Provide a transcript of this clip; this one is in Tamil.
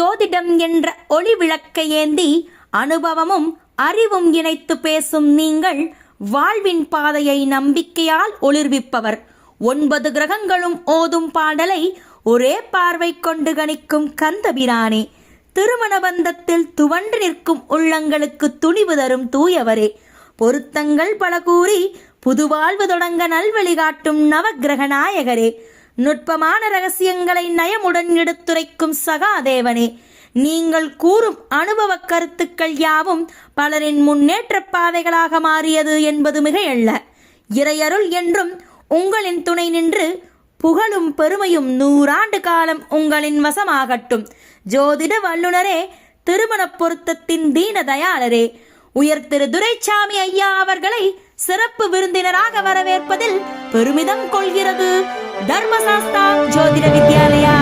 ஜோதிடம் என்ற ஒளி விளக்கை ஏந்தி அனுபவமும் அறிவும் இணைத்து பேசும் நீங்கள் வாழ்வின் பாதையை நம்பிக்கையால் ஒளிர்விப்பவர். 9 கிரகங்களும் ஓதும் பாடலை ஒரே பார்வை கொண்டு கணிக்கும் கந்தபிரானே, திருமண பந்தத்தில் துவண்டு நிற்கும் உள்ளங்களுக்கு துணிவு தரும் தூயவரே, பொருத்தங்கள் பல கூறி புதுவாழ்வு தொடங்க நல்வழி காட்டும் நவக்கிரக நாயகரே, நுட்பமான ரகசியங்களை நயமுடன் எடுத்துரைக்கும் சகாதேவனே, நீங்கள் கூறும் அனுபவ கருத்துக்கள் யாவும் பலரின் முன்னேற்ற பாதைகளாக மாறியது என்பது மிகையல்ல. இறையருள் என்றும் உங்களின் துணை நின்று புகழும் பெருமையும் 100 ஆண்டு காலம் உங்களின் வசமாகட்டும். ஜோதிட வல்லுநரே, திருமண பொருத்தத்தின் தீன தயாளரே, உயர் திரு துரைசாமி ஐயா அவர்களை சிறப்பு விருந்தினராக வரவேற்பதில் பெருமிதம் கொள்கிறது தர்மசாஸ்தா ஜோதிட வித்யாலயா.